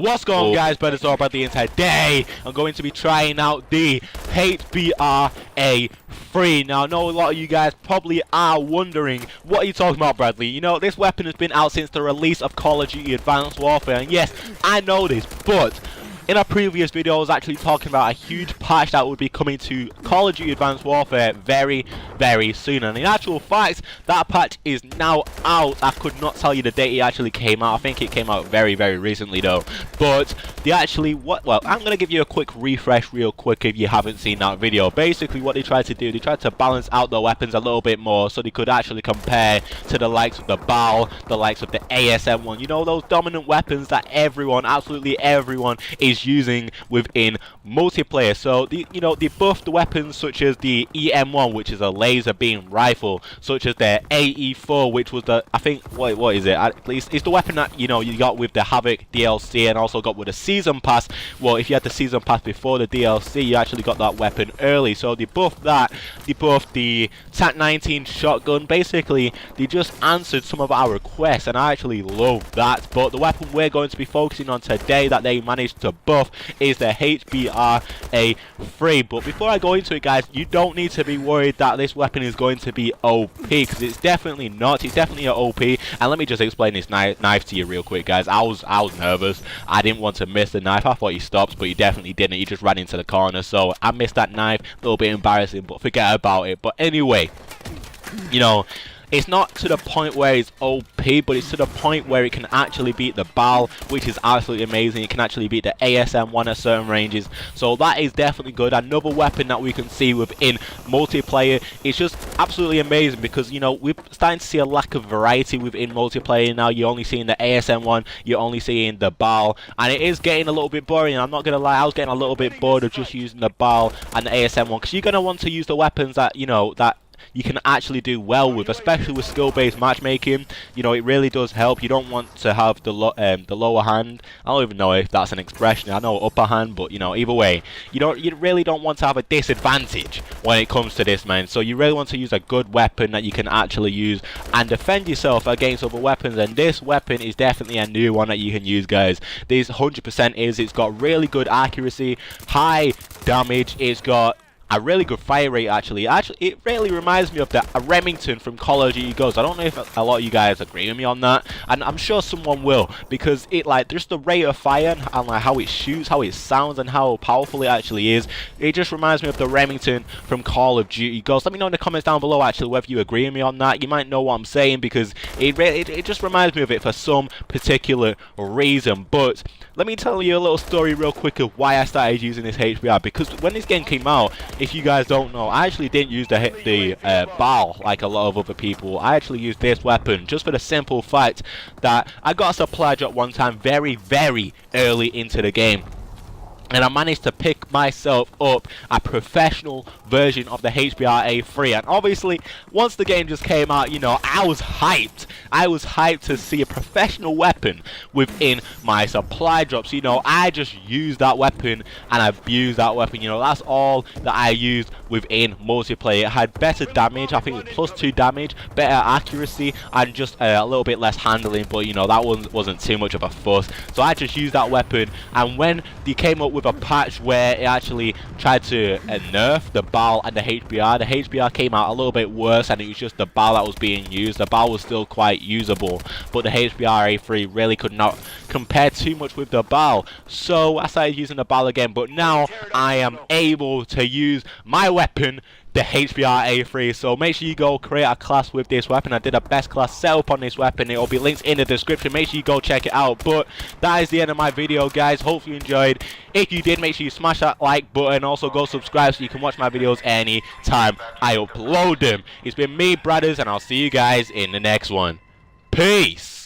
What's going on, guys? Braderz Bradley, and today I'm going to be trying out the HBRa3. Now, I know a lot of you guys probably are wondering, what are you talking about, Bradley? You know, this weapon has been out since the release of Call of Duty Advanced Warfare, and yes, I know this, but in a previous video, I was actually talking about a huge patch that would be coming to Call of Duty Advanced Warfare very, very soon. And in actual fact, that patch is now out. I could not tell you the date it actually came out. I think it came out very, very recently though. But I'm going to give you a quick refresh real quick if you haven't seen that video. Basically, what they tried to do, they tried to balance out the weapons a little bit more so they could actually compare to the likes of the BAL, the likes of the ASM1. You know, those dominant weapons that everyone, absolutely everyone, is using within multiplayer. So they buffed the weapons such as the EM1, which is a laser beam rifle, such as the AE4, which was the, I think, what is it? At least it's the weapon that you got with the Havoc DLC and also got with the season pass. Well, if you had the season pass before the DLC, you actually got that weapon early. So they buffed that. They buffed the TAC-19 shotgun. Basically, they just answered some of our requests, and I actually love that. But the weapon we're going to be focusing on today that they managed to buff is the HBRa3. But before I go into it, guys, you don't need to be worried that this weapon is going to be OP, because it's definitely not. It's definitely an OP. And let me just explain this knife to you real quick, guys. I was nervous. I didn't want to miss the knife. I thought he stopped, but he definitely didn't. He just ran into the corner, so I missed that knife. A little bit embarrassing, but forget about it. But anyway, it's not to the point where it's OP, but it's to the point where it can actually beat the BAL, which is absolutely amazing. It can actually beat the ASM1 at certain ranges, so that is definitely good. Another weapon that we can see within multiplayer is just absolutely amazing, because we're starting to see a lack of variety within multiplayer now. You're only seeing the ASM1, you're only seeing the BAL, and it is getting a little bit boring. I'm not gonna lie, I was getting a little bit bored of just using the BAL and the ASM1, because you're gonna want to use the weapons that that you can actually do well with, especially with skill-based matchmaking. It really does help. You don't want to have the lower hand. I don't even know if that's an expression. I know upper hand, but either way, you really don't want to have a disadvantage when it comes to this, man. So you really want to use a good weapon that you can actually use and defend yourself against other weapons. And this weapon is definitely a new one that you can use, guys. This 100% is. It's got really good accuracy, high damage. It's got a really good fire rate, actually. It really reminds me of the Remington from Call of Duty Ghosts. I don't know if a lot of you guys agree with me on that, and I'm sure someone will, because it, just the rate of fire and how it shoots, how it sounds, and how powerful it actually is. It just reminds me of the Remington from Call of Duty Ghosts. Let me know in the comments down below, actually, whether you agree with me on that. You might know what I'm saying, because it just reminds me of it for some particular reason. But let me tell you a little story real quick of why I started using this HBR, because when this game came out, if you guys don't know, I actually didn't use the BAL like a lot of other people. I actually used this weapon just for the simple fact that I got a supply drop one time very, very early into the game, and I managed to pick myself up a professional version of the HBRa3. And obviously, once the game just came out, I was hyped. I was hyped to see a professional weapon within my supply drops. I just used that weapon and abused that weapon. That's all that I used within multiplayer. It had better damage. I think it was +2 damage, better accuracy, and just a little bit less handling. But that one wasn't too much of a fuss. So I just used that weapon. And when they came up with a patch where it actually tried to nerf the BAL and the HBR came out a little bit worse, and it was just the BAL that was being used. The BAL was still quite usable, but the HBRa3 really could not compare too much with the BAL. So I started using the BAL again, but now I am able to use my weapon, the HBRa3. So make sure you go create a class with this weapon. I did a best class setup on this weapon. It will be linked in the description. Make sure you go check it out. But that is the end of my video, guys. Hopefully you enjoyed. If you did, make sure you smash that like button. Also go subscribe so you can watch my videos anytime I upload them. It's been me, Braderz, and I'll see you guys in the next one. Peace.